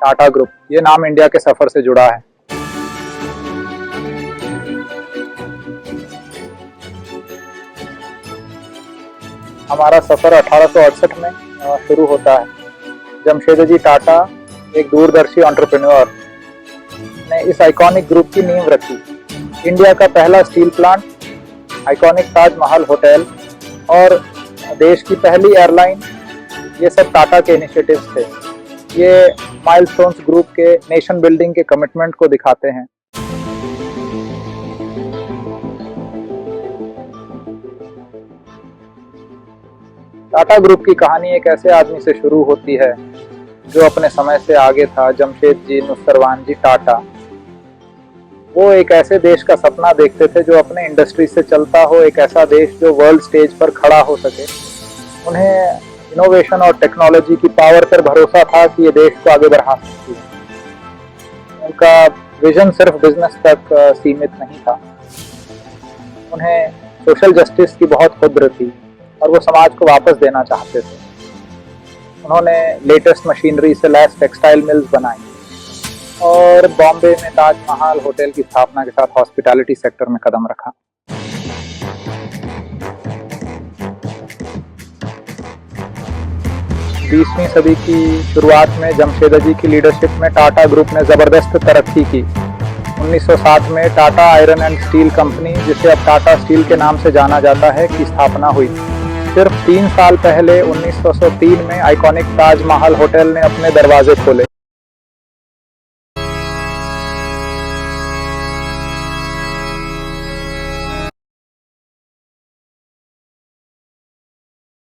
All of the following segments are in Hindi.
टाटा ग्रुप, ये नाम इंडिया के सफर से जुड़ा है। हमारा सफर 1868 में शुरू होता है। जमशेदजी टाटा, एक दूरदर्शी एंटरप्रेन्योर, ने इस आइकॉनिक ग्रुप की नींव रखी। इंडिया का पहला steel plant, iconic Taj Mahal hotel और देश की पहली एयरलाइन, ये सब टाटा के इनिशिएटिव्स थे। ये माइलस्टोन्स ग्रुप के नेशन बिल्डिंग के कमिटमेंट को दिखाते हैं। टाटा ग्रुप की कहानी एक ऐसे आदमी से शुरू होती है जो अपने समय से आगे था। जमशेदजी नुसरवान जी टाटा, वो एक ऐसे देश का सपना देखते थे जो अपने इंडस्ट्री से चलता हो, एक ऐसा देश जो वर्ल्ड स्टेज पर खड़ा हो सके। उन्हें इनोवेशन और टेक्नोलॉजी की पावर पर भरोसा था कि ये देश को आगे बढ़ा सकती है। उनका विजन सिर्फ बिजनेस तक सीमित नहीं था। उन्हें सोशल जस्टिस की बहुत कद्र थी और वो समाज को वापस देना चाहते थे। उन्होंने लेटेस्ट मशीनरी से लैस टेक्सटाइल मिल्स बनाई और बॉम्बे में ताजमहल होटल की स्थापना के साथ हॉस्पिटैलिटी सेक्टर में कदम रखा। बीसवीं सदी की शुरुआत में जमशेदजी की लीडरशिप में टाटा ग्रुप ने जबरदस्त तरक्की की। 1960 में Tata iron and steel company, जिसे अब टाटा स्टील के नाम से जाना जाता है, की स्थापना हुई। सिर्फ 3 साल पहले 1903 में आइकॉनिक ताजमहल होटल ने अपने दरवाजे खोले।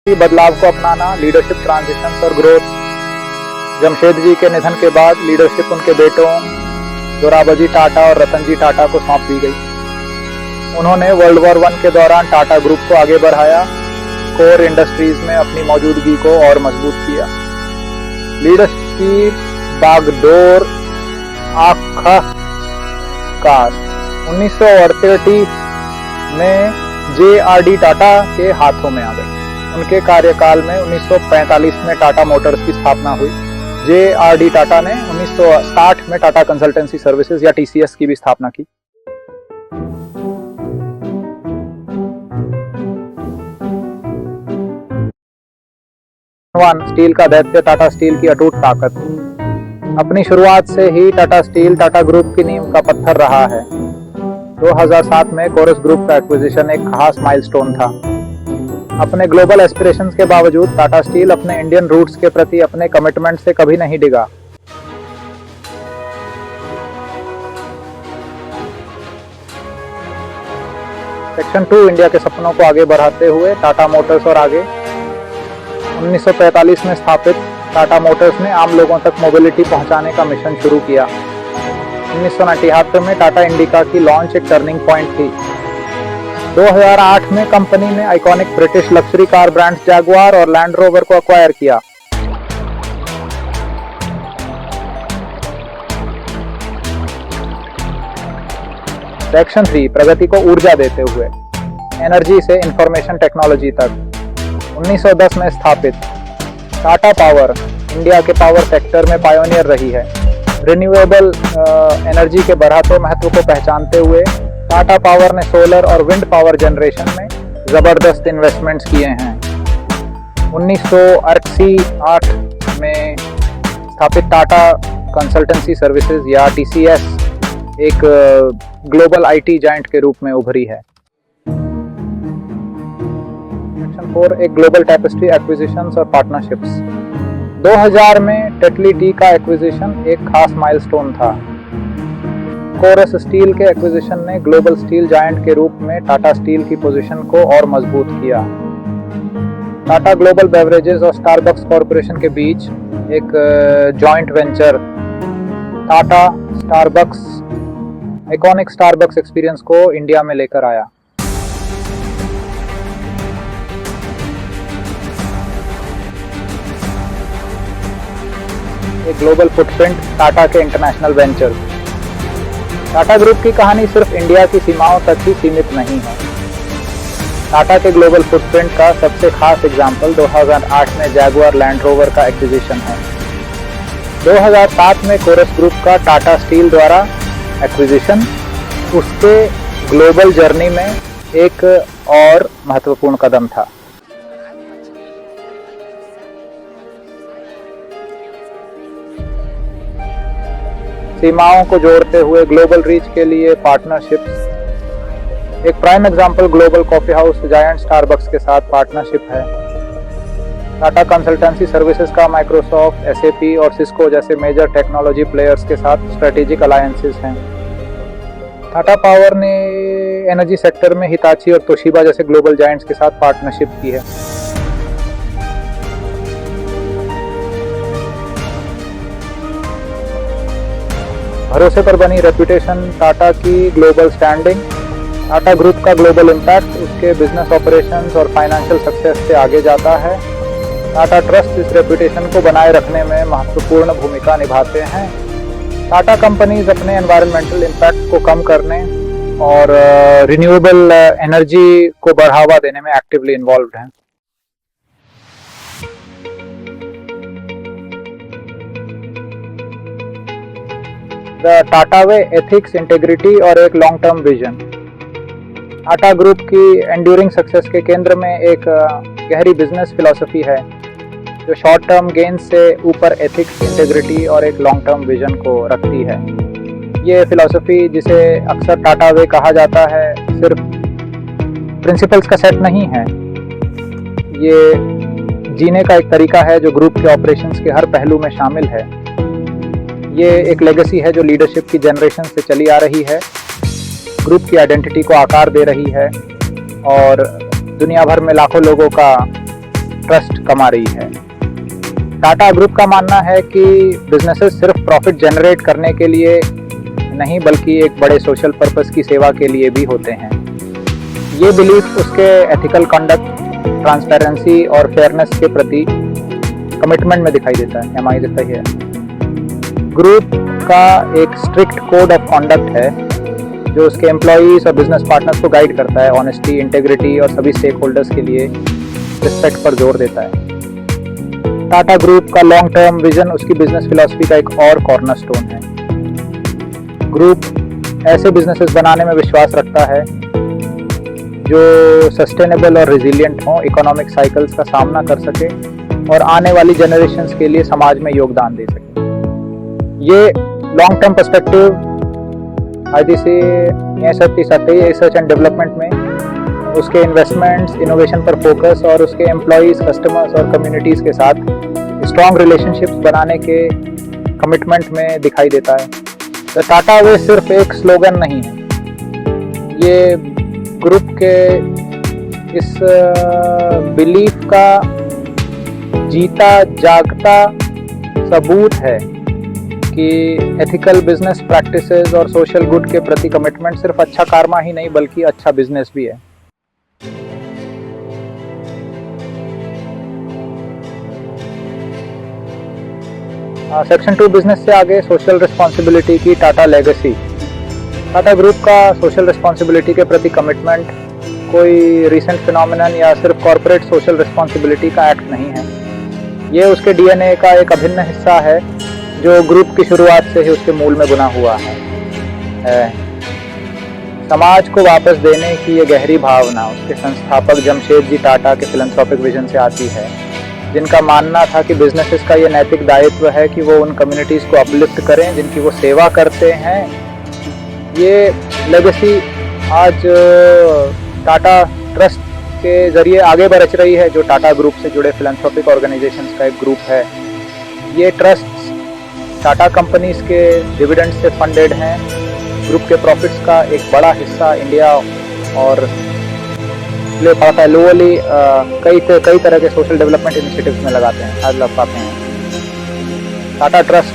बदलाव को अपनाना, लीडरशिप ट्रांजिशंस और ग्रोथ। जमशेदजी के निधन के बाद लीडरशिप उनके बेटों जोराबजी टाटा और रतनजी टाटा को सौंप दी गई। उन्होंने वर्ल्ड वॉर 1 के दौरान टाटा ग्रुप को आगे बढ़ाया, कोर इंडस्ट्रीज में अपनी मौजूदगी को और मजबूत किया। लीडरशिप की बागडोर आखिरकार 1938 में JRD टाटा के हाथों में आ गई। उनके कार्यकाल में 1945 में टाटा मोटर्स की स्थापना हुई। JRD टाटा ने 1960 में टाटा कंसल्टेंसी सर्विसेज या TCS की भी स्थापना की। स्टील का दैत्य, टाटा स्टील की अटूट ताकत। अपनी शुरुआत से ही टाटा स्टील टाटा ग्रुप की नींव का पत्थर रहा है। 2007 में कोरस ग्रुप का एक्विजिशन एक खास माइलस्टोन था। अपने ग्लोबल एस्पिरेशंस के बावजूद टाटा स्टील अपने इंडियन रूट्स के प्रति अपने कमिटमेंट से कभी नहीं डिगा। सेक्शन 2 इंडिया के सपनों को आगे बढ़ाते हुए टाटा मोटर्स और आगे। 1945 में स्थापित टाटा मोटर्स ने आम लोगों तक मोबिलिटी पहुंचाने का मिशन शुरू किया। 1979 में टाटा इंडिका की लॉन्च एक टर्निंग पॉइंट थी। 2008 में कंपनी ने iconic British luxury car brands Jaguar और लैंड रोवर को एक्वायर किया। सेक्शन 3 प्रगति को ऊर्जा देते हुए, एनर्जी से इंफॉर्मेशन टेक्नोलॉजी तक। 1910 में स्थापित टाटा पावर इंडिया के पावर सेक्टर में पायोनियर रही है। रिन्यूएबल एनर्जी के बढ़ते महत्व को पहचानते हुए टाटा पावर ने सोलर और विंड पावर जनरेशन में जबरदस्त इन्वेस्टमेंट्स किए हैं। 1988 में स्थापित टाटा कंसल्टेंसी सर्विसेज या TCS एक ग्लोबल IT जायंट के रूप में उभरी है। सेक्शन 4 एक ग्लोबल टैपेस्ट्री एक्विजिशंस और पार्टनरशिप्स। 2000 में टेटली टी का एक्विजिशन एक खास माइलस्टोन था। कोरस स्टील के एक्विजिशन ने ग्लोबल स्टील जायंट के रूप में टाटा स्टील की पोजीशन को और मजबूत किया। टाटा ग्लोबल बेवरेजेस और स्टारबक्स कॉरपोरेशन के बीच एक joint venture Tata Starbucks iconic Starbucks experience को इंडिया में लेकर आया। एक ग्लोबल फुटप्रिंट टाटा के इंटरनेशनल वेंचर। टाटा ग्रुप की कहानी सिर्फ इंडिया की सीमाओं तक ही सीमित नहीं है। टाटा के ग्लोबल फुटप्रिंट का सबसे खास एग्जाम्पल 2008 में जैगुआर लैंड रोवर का एक्विजिशन है। 2007 में कोरस ग्रुप का टाटा स्टील द्वारा एक्विजिशन उसके ग्लोबल जर्नी में एक और महत्वपूर्ण कदम था। सीमाओं को जोड़ते हुए ग्लोबल रीच के लिए पार्टनरशिप्स। एक prime example global coffee house giant Starbucks के साथ पार्टनरशिप है। टाटा कंसल्टेंसी सर्विसेज का माइक्रोसॉफ्ट, एसएपी और सिस्को जैसे मेजर टेक्नोलॉजी प्लेयर्स के साथ स्ट्रेटेजिक अलायंसेस हैं। टाटा पावर ने एनर्जी सेक्टर में हिताची और तोशिबा जैसे ग्लोबल जायंट्स के साथ पार्टनरशिप की है। भरोसे पर बनी रेपुटेशन, टाटा की ग्लोबल स्टैंडिंग, टाटा ग्रुप का ग्लोबल इम्पैक्ट उसके बिजनेस ऑपरेशंस और फाइनेंशियल सक्सेस से आगे जाता है। टाटा ट्रस्ट इस रेपुटेशन को बनाए रखने में महत्वपूर्ण भूमिका निभाते हैं। टाटा कंपनीज अपने एनवायरमेंटल इम्पैक्ट को कम करने और रिन्यूएबल एनर्जी को बढ़ावा देने में एक्टिवली इन्वॉल्व्ड हैं। The Tata way, ethics, integrity और एक long term vision. Tata group की एंड्यूरिंग सक्सेस के केंद्र में एक गहरी बिजनेस फिलॉसफी है जो शॉर्ट टर्म गेन से ऊपर एथिक्स, इंटेग्रिटी और एक लॉन्ग टर्म विजन को रखती है। ये फिलॉसफी, जिसे अक्सर टाटा वे कहा जाता है, सिर्फ प्रिंसिपल्स का सेट नहीं है। ये जीने का एक तरीका है जो ग्रुप के ऑपरेशंस के हर पहलू में शामिल है। ये एक लेगेसी है जो लीडरशिप की जनरेशन से चली आ रही है, ग्रुप की आइडेंटिटी को आकार दे रही है और दुनिया भर में लाखों लोगों का ट्रस्ट कमा रही है। टाटा ग्रुप का मानना है कि बिजनेसेस सिर्फ प्रॉफिट जनरेट करने के लिए नहीं बल्कि एक बड़े सोशल पर्पस की सेवा के लिए भी होते हैं। ये बिलीफ उसके एथिकल कंडक्ट, ट्रांसपेरेंसी और फेयरनेस के प्रति कमिटमेंट में दिखाई देता है। हमारी जैसा ही है। ग्रुप का एक स्ट्रिक्ट कोड ऑफ कॉन्डक्ट है जो उसके एम्प्लॉइज और बिजनेस पार्टनर्स को गाइड करता है। ऑनेस्टी, इंटेग्रिटी और सभी स्टेक होल्डर्स के लिए रिस्पेक्ट पर जोर देता है। टाटा ग्रुप का लॉन्ग टर्म विजन उसकी बिजनेस फिलॉसफी का एक और कॉर्नरस्टोन है। ग्रुप ऐसे बिजनेसेस बनाने में विश्वास रखता है जो सस्टेनेबल और रिजिलियंट हों, इकोनॉमिक साइकिल्स का सामना कर सके और आने वाली जनरेशन्स के लिए समाज में योगदान दे सके। ये long term perspective IDC research and development में उसके इन्वेस्टमेंट्स, इनोवेशन पर फोकस और उसके एम्प्लॉइज, कस्टमर्स और कम्युनिटीज़ के साथ स्ट्रॉन्ग रिलेशनशिप्स बनाने के कमिटमेंट में दिखाई देता है। तो टाटा वे सिर्फ एक स्लोगन नहीं है, ये ग्रुप के इस बिलीफ का जीता जागता सबूत है कि एथिकल बिजनेस प्रैक्टिसेस और सोशल गुड के प्रति कमिटमेंट सिर्फ अच्छा कारमा ही नहीं बल्कि अच्छा बिजनेस भी है। सेक्शन 2 बिजनेस से आगे सोशल रिस्पॉन्सिबिलिटी की टाटा लेगेसी। टाटा ग्रुप का सोशल रिस्पॉन्सिबिलिटी के प्रति कमिटमेंट कोई रिसेंट फिनोमिनन या सिर्फ कॉर्पोरेट सोशल रिस्पॉन्सिबिलिटी का एक्ट नहीं है। ये उसके DNA का एक अभिन्न हिस्सा है जो ग्रुप की शुरुआत से ही उसके मूल में बुना हुआ है। समाज को वापस देने की ये गहरी भावना उसके संस्थापक जमशेदजी टाटा के फिलैंथ्रोपिक विजन से आती है, जिनका मानना था कि बिजनेसेस का ये नैतिक दायित्व है कि वो उन कम्युनिटीज़ को अपलिफ्ट करें जिनकी वो सेवा करते हैं। ये लेगेसी आज टाटा ट्रस्ट के जरिए आगे बढ़ रही है, जो टाटा ग्रुप से जुड़े फिलैंथ्रोपिक ऑर्गेनाइजेशंस का एक ग्रुप है। ये ट्रस्ट टाटा कंपनीज के डिविडेंड से फंडेड हैं। ग्रुप के प्रॉफिट्स का एक बड़ा हिस्सा इंडिया और ग्लोबली कई तरह के सोशल डेवलपमेंट इनिशिएटिव्स में लगाते हैं। टाटा ट्रस्ट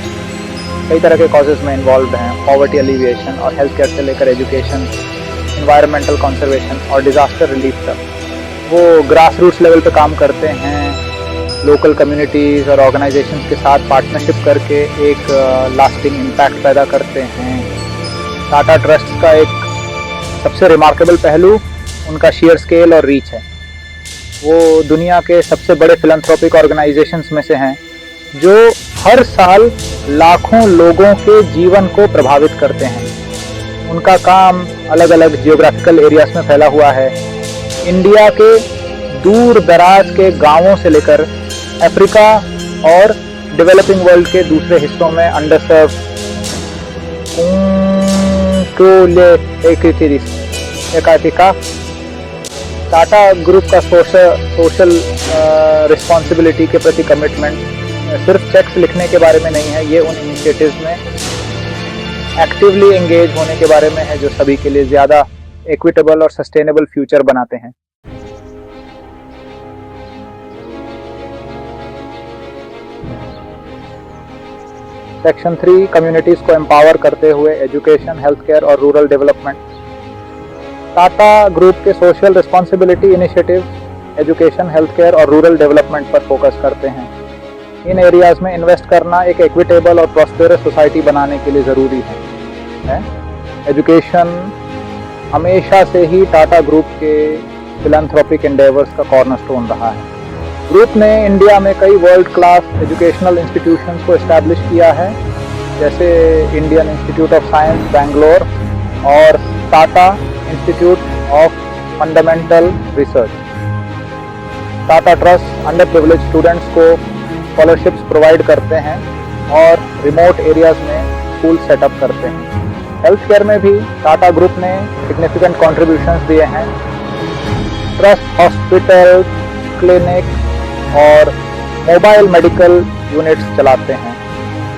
कई तरह के कॉजेज में इन्वॉल्व हैं, पॉवर्टी एलिविएशन और हेल्थ केयर से लेकर एजुकेशन, इन्वायरमेंटल कंजर्वेशन और डिजास्टर रिलीफ तक। वो ग्रास रूट्स लेवल पे काम करते हैं, लोकल कम्युनिटीज़ और ऑर्गेनाइजेशंस के साथ पार्टनरशिप करके एक लास्टिंग इम्पैक्ट पैदा करते हैं। टाटा ट्रस्ट का एक सबसे रिमार्केबल पहलू उनका शेयर स्केल और रीच है। वो दुनिया के सबसे बड़े फिलैंथ्रोपिक ऑर्गेनाइजेशंस में से हैं जो हर साल लाखों लोगों के जीवन को प्रभावित करते हैं। उनका काम अलग अलग जियोग्राफिकल एरियाज में फैला हुआ है। इंडिया के दूर दराज के गांवों से लेकर अफ्रीका और डेवलपिंग वर्ल्ड के दूसरे हिस्सों में अंडरसर्व टाटा ग्रुप का सोशल रिस्पॉन्सिबिलिटी के प्रति कमिटमेंट सिर्फ चेक्स लिखने के बारे में नहीं है, ये उन इनिशिएटिव्स में एक्टिवली एंगेज होने के बारे में है जो सभी के लिए ज़्यादा इक्विटेबल और सस्टेनेबल फ्यूचर बनाते हैं। सेक्शन 3 कम्युनिटीज़ को एम्पावर करते हुए एजुकेशन, हेल्थ केयर और रूरल डेवलपमेंट। टाटा ग्रुप के social responsibility initiative education, health care और रूरल डेवलपमेंट पर फोकस करते हैं। इन एरियाज़ में इन्वेस्ट करना एक इक्विटेबल और प्रॉस्पेरस सोसाइटी बनाने के लिए ज़रूरी है। एजुकेशन हमेशा से ही टाटा ग्रुप के फिलैंथ्रोपिक एंडेवर्स का कॉर्नरस्टोन रहा है। ग्रुप ने इंडिया में कई वर्ल्ड क्लास एजुकेशनल इंस्टीट्यूशंस को एस्टैब्लिश किया है, जैसे Indian Institute of Science Bangalore और Tata Institute of Fundamental Research. Tata trust under privilege students को स्कॉलरशिप्स प्रोवाइड करते हैं और रिमोट एरियाज में स्कूल सेटअप करते हैं। हेल्थ केयर में भी टाटा ग्रुप ने सिग्निफिकेंट कॉन्ट्रीब्यूशंस दिए हैं। ट्रस्ट हॉस्पिटल, क्लिनिक और मोबाइल मेडिकल यूनिट्स चलाते हैं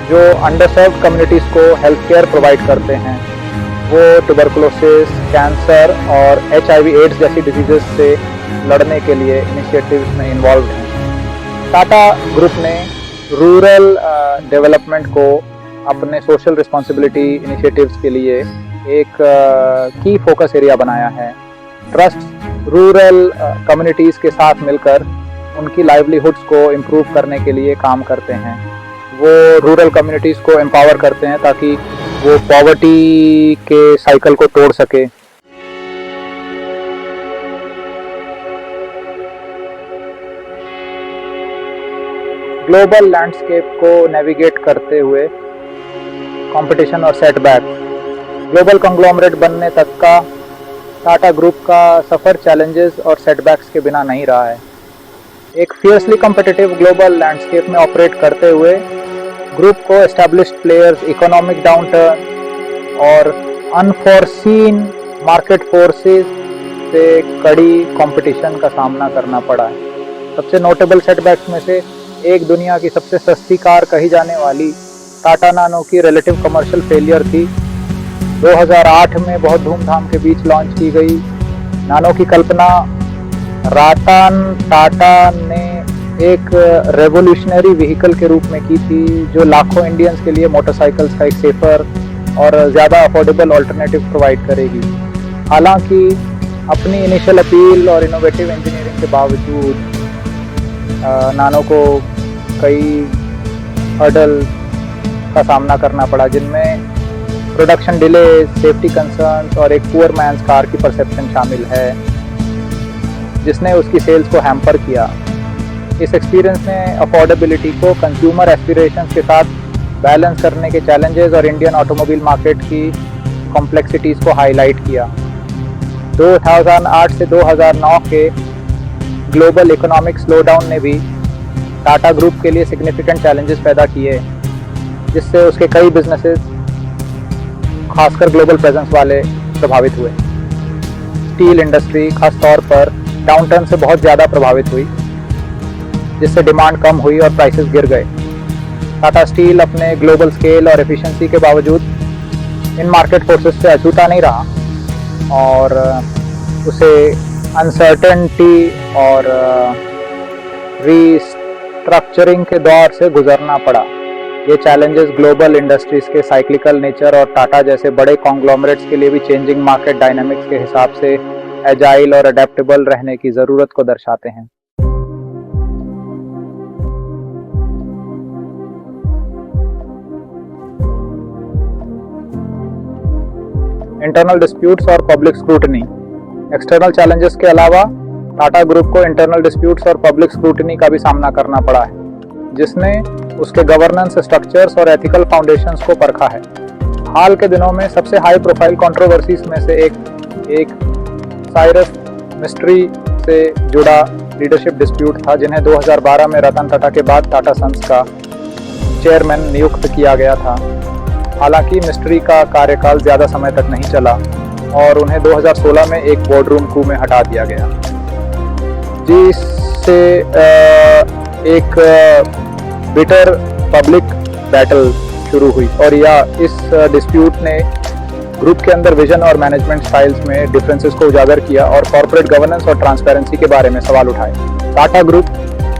जो अंडरसर्व्ड कम्युनिटीज़ को हेल्थ केयर प्रोवाइड करते हैं। वो ट्यूबरकुलोसिस, कैंसर और HIV/AIDS जैसी डिजीज़ से लड़ने के लिए इनिशिएटिव्स में इन्वॉल्व हैं। टाटा ग्रुप ने रूरल डेवलपमेंट को अपने सोशल रिस्पॉन्सिबिलिटी इनिशिएटिव्स के लिए एक की फोकस एरिया बनाया है। ट्रस्ट रूरल कम्युनिटीज़ के साथ मिलकर उनकी लाइवलीहुड्स को इम्प्रूव करने के लिए काम करते हैं। वो रूरल कम्युनिटीज़ को एम्पावर करते हैं ताकि वो पॉवर्टी के साइकिल को तोड़ सके। ग्लोबल लैंडस्केप को नेविगेट करते हुए कंपटीशन और सेटबैक। ग्लोबल कंग्लोमरेट बनने तक का टाटा ग्रुप का सफ़र चैलेंजेस और सेटबैक्स के बिना नहीं रहा है। एक फियर्सली कॉम्पिटिटिव ग्लोबल लैंडस्केप में ऑपरेट करते हुए ग्रुप को एस्टैब्लिश्ड प्लेयर्स, इकोनॉमिक डाउनटर्न और अनफोर्सीन मार्केट फोर्सेस से कड़ी कंपटीशन का सामना करना पड़ा है। सबसे नोटेबल सेटबैक्स में से एक दुनिया की सबसे सस्ती कार कही जाने वाली टाटा नानो की रिलेटिव कमर्शियल फेलियर थी। 2008 में बहुत धूमधाम के बीच लॉन्च की गई नानो की कल्पना रतन टाटा ने एक रेवोल्यूशनरी व्हीकल के रूप में की थी जो लाखों इंडियंस के लिए मोटरसाइकिल्स का एक सेफर और ज़्यादा अफोर्डेबल अल्टरनेटिव प्रोवाइड करेगी। हालांकि अपनी इनिशियल अपील और इनोवेटिव इंजीनियरिंग के बावजूद नानो को कई हर्डल का सामना करना पड़ा, जिनमें प्रोडक्शन डिले, सेफ्टी कंसर्न्स और एक पुअर मैन्स कार की परसेप्शन शामिल है जिसने उसकी सेल्स को हैम्पर किया। इस एक्सपीरियंस ने अफोर्डेबिलिटी को कंज्यूमर एस्पिरेशंस के साथ बैलेंस करने के चैलेंजेस और इंडियन ऑटोमोबाइल मार्केट की कॉम्प्लेक्सिटीज़ को हाईलाइट किया। 2008 से 2009 के ग्लोबल इकोनॉमिक स्लोडाउन ने भी टाटा ग्रुप के लिए सिग्निफिकेंट चैलेंजेस पैदा किए, जिससे उसके कई बिजनेसेस खासकर ग्लोबल प्रेजेंस वाले प्रभावित हुए। स्टील इंडस्ट्री खास तौर पर डाउनटर्न से बहुत ज़्यादा प्रभावित हुई, जिससे डिमांड कम हुई और प्राइसेस गिर गए। टाटा स्टील अपने ग्लोबल स्केल और एफिशिएंसी के बावजूद इन मार्केट फोर्सेस से अछूता नहीं रहा और उसे अनसर्टेनिटी और रीस्ट्रक्चरिंग के दौर से गुजरना पड़ा। ये चैलेंजेस ग्लोबल इंडस्ट्रीज के साइक्लिकल नेचर और टाटा जैसे बड़े कॉन्ग्लोमरेट्स के लिए भी चेंजिंग मार्केट डायनामिक्स के हिसाब से एजाइल और अडेप्टेबल रहने की ज़रूरत को दर्शाते हैं। इंटरनल डिस्प्यूट्स और पब्लिक स्क्रूटनी। एक्सटर्नल चैलेंजेस के अलावा टाटा ग्रुप को इंटरनल डिस्प्यूट्स और पब्लिक स्क्रूटनी का भी सामना करना पड़ा है। जिसने उसके गवर्नेंस स्ट्रक्चर्स और एथिकल फाउंडेशंस को परखा है। हाल के दिनों में सबसे हाई प्रोफाइल कंट्रोवर्सीज में से एक साइरस मिस्ट्री से जुड़ा लीडरशिप डिस्प्यूट था, जिन्हें 2012 में रतन टाटा के बाद टाटा सन्स का चेयरमैन नियुक्त किया गया था। हालांकि मिस्ट्री का कार्यकाल ज़्यादा समय तक नहीं चला और उन्हें 2016 में एक बोर्डरूम कू में हटा दिया गया, जिससे एक बिटर पब्लिक बैटल शुरू हुई और इस डिस्प्यूट ने ग्रुप के अंदर विजन और मैनेजमेंट स्टाइल्स में डिफरेंसेस को उजागर किया और कॉर्पोरेट गवर्नेंस और ट्रांसपेरेंसी के बारे में सवाल उठाए। टाटा ग्रुप,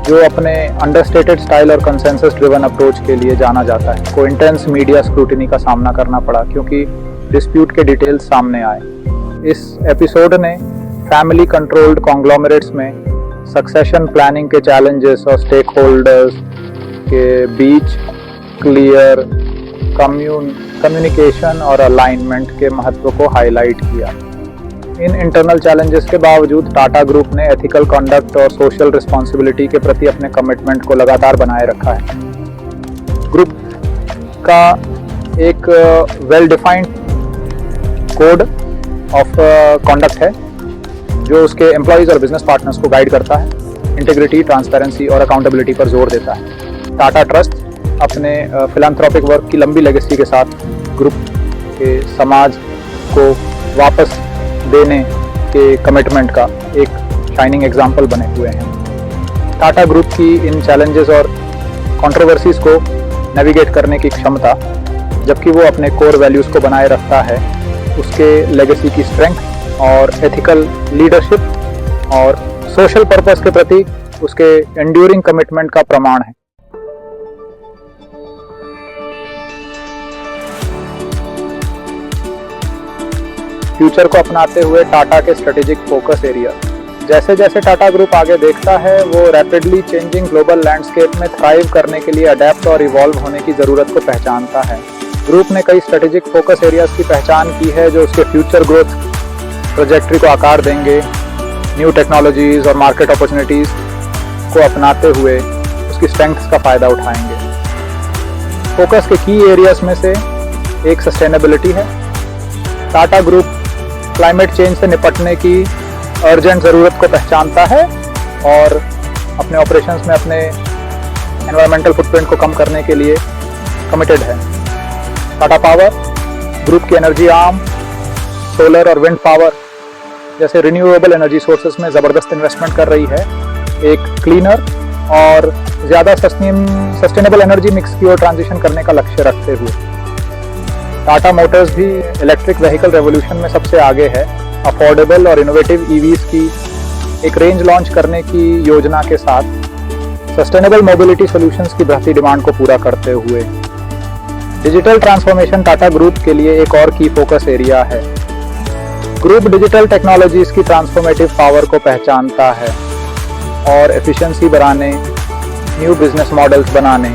जो अपने अंडरस्टेटेड स्टाइल और कंसेंसस ड्रिवन अप्रोच के लिए जाना जाता है, को इंटेंस मीडिया स्क्रूटिनी का सामना करना पड़ा क्योंकि डिस्प्यूट के डिटेल्स सामने आए। इस एपिसोड ने फैमिली कंट्रोल्ड कॉन्ग्लोमरेट्स में सक्सेशन प्लानिंग के चैलेंजेस और स्टेक होल्डर्स के बीच क्लियर कम्युनिकेशन और अलाइनमेंट के महत्व को हाईलाइट किया। इन इंटरनल चैलेंजेस के बावजूद टाटा ग्रुप ने एथिकल कंडक्ट और सोशल रिस्पॉन्सिबिलिटी के प्रति अपने कमिटमेंट को लगातार बनाए रखा है। ग्रुप का एक well defined code of conduct है जो उसके एम्प्लॉयज़ और बिजनेस पार्टनर्स को गाइड करता है, इंटीग्रिटी, ट्रांसपेरेंसी और अकाउंटेबिलिटी पर जोर देता है। टाटा ट्रस्ट अपने फिलैंथ्रोपिक वर्क की लंबी लेगेसी के साथ ग्रुप के समाज को वापस देने के कमिटमेंट का एक शाइनिंग एग्जाम्पल बने हुए हैं। टाटा ग्रुप की इन चैलेंजेस और कंट्रोवर्सीज को नेविगेट करने की क्षमता, जबकि वो अपने कोर वैल्यूज़ को बनाए रखता है, उसके लेगेसी की स्ट्रेंथ और एथिकल लीडरशिप और सोशल पर्पस के प्रति उसके एंड्यूरिंग कमिटमेंट का प्रमाण है। फ्यूचर को अपनाते हुए टाटा के स्ट्रेटेजिक फोकस एरिया। जैसे जैसे टाटा ग्रुप आगे देखता है, वो रैपिडली चेंजिंग ग्लोबल लैंडस्केप में थ्राइव करने के लिए अडेप्ट और इवॉल्व होने की ज़रूरत को पहचानता है। ग्रुप ने कई स्ट्रेटेजिक फोकस एरियाज की पहचान की है जो उसके फ्यूचर ग्रोथ प्रोजेक्ट्री को आकार देंगे। न्यू टेक्नोलॉजीज और मार्केट अपॉर्चुनिटीज़ को अपनाते हुए उसकी स्ट्रेंथ्स का फ़ायदा उठाएंगे। फोकस के की एरियाज में से एक सस्टेनेबिलिटी है। टाटा ग्रुप क्लाइमेट चेंज से निपटने की अर्जेंट ज़रूरत को पहचानता है और अपने ऑपरेशंस में अपने एनवायरमेंटल फुटप्रिंट को कम करने के लिए कमिटेड है। टाटा पावर ग्रुप की एनर्जी आर्म सोलर और विंड पावर जैसे रिन्यूएबल एनर्जी सोर्सेज में ज़बरदस्त इन्वेस्टमेंट कर रही है, एक क्लीनर और ज़्यादा सस्टेनेबल एनर्जी मिक्स की ओर ट्रांजिशन करने का लक्ष्य रखते हुए। टाटा मोटर्स भी इलेक्ट्रिक व्हीकल रेवोल्यूशन में सबसे आगे है। अफोर्डेबल और इनोवेटिव ईवीज की एक रेंज लॉन्च करने की योजना के साथ सस्टेनेबल मोबिलिटी सॉल्यूशंस की बढ़ती डिमांड को पूरा करते हुए। डिजिटल ट्रांसफॉर्मेशन टाटा ग्रुप के लिए एक और की फोकस एरिया है। ग्रुप डिजिटल टेक्नोलॉजीज की ट्रांसफॉर्मेटिव पावर को पहचानता है और एफिशिएंसी बढ़ाने, न्यू बिजनेस मॉडल्स बनाने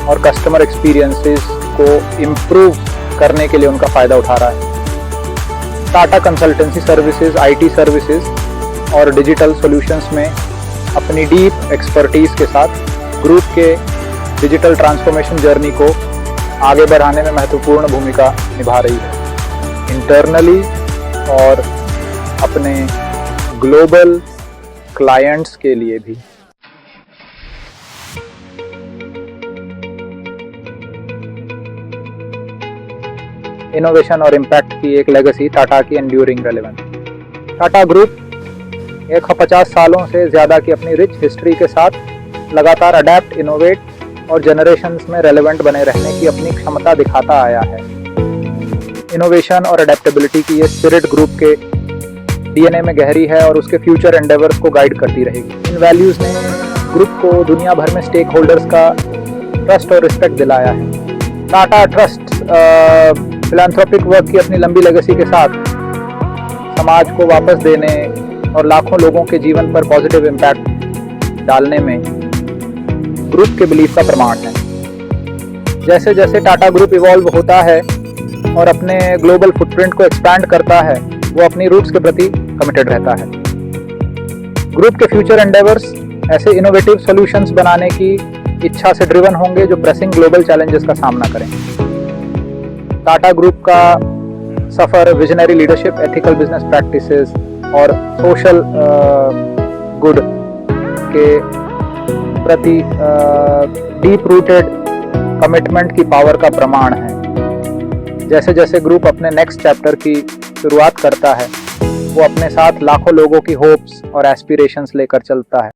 और कस्टमर एक्सपीरियंसेस को इम्प्रूव करने के लिए उनका फ़ायदा उठा रहा है। Tata consultancy services, IT services और डिजिटल सॉल्यूशंस में अपनी डीप एक्सपर्टीज़ के साथ ग्रुप के डिजिटल ट्रांसफॉर्मेशन जर्नी को आगे बढ़ाने में महत्वपूर्ण भूमिका निभा रही है, इंटरनली और अपने ग्लोबल क्लाइंट्स के लिए भी। इनोवेशन और इम्पैक्ट की एक लेगेसी, टाटा की एंड्यूरिंग रेलेवेंस। टाटा ग्रुप 150 सालों से ज़्यादा की अपनी रिच हिस्ट्री के साथ लगातार अडेप्ट, इनोवेट और जनरेशन्स में रेलेवेंट बने रहने की अपनी क्षमता दिखाता आया है। इनोवेशन और अडेप्टेबिलिटी की ये स्पिरिट ग्रुप के डीएनए में गहरी है और उसके फ्यूचर एंडेवर्स को गाइड करती रहेगी। इन वैल्यूज़ ने ग्रुप को दुनिया भर में स्टेक होल्डर्स का ट्रस्ट और रिस्पेक्ट दिलाया है। टाटा ट्रस्ट फिलैंथ्रोपिक वर्क की अपनी लंबी लेगेसी के साथ समाज को वापस देने और लाखों लोगों के जीवन पर पॉजिटिव इम्पैक्ट डालने में ग्रुप के बिलीफ का प्रमाण है। जैसे जैसे टाटा ग्रुप इवॉल्व होता है और अपने ग्लोबल फुटप्रिंट को एक्सपैंड करता है, वो अपनी रूट्स के प्रति कमिटेड रहता है। ग्रुप के फ्यूचर एंडेवर्स ऐसे इनोवेटिव सॉल्यूशंस बनाने की इच्छा से ड्रिवन होंगे जो प्रेसिंग ग्लोबल चैलेंजेस का सामना करेंगे। टाटा ग्रुप का सफर visionary leadership, ethical business practices और सोशल गुड के प्रति डीप रूटेड कमिटमेंट की पावर का प्रमाण है। जैसे जैसे ग्रुप अपने नेक्स्ट चैप्टर की शुरुआत करता है, वो अपने साथ लाखों लोगों की होप्स और एस्पिरेशंस लेकर चलता है।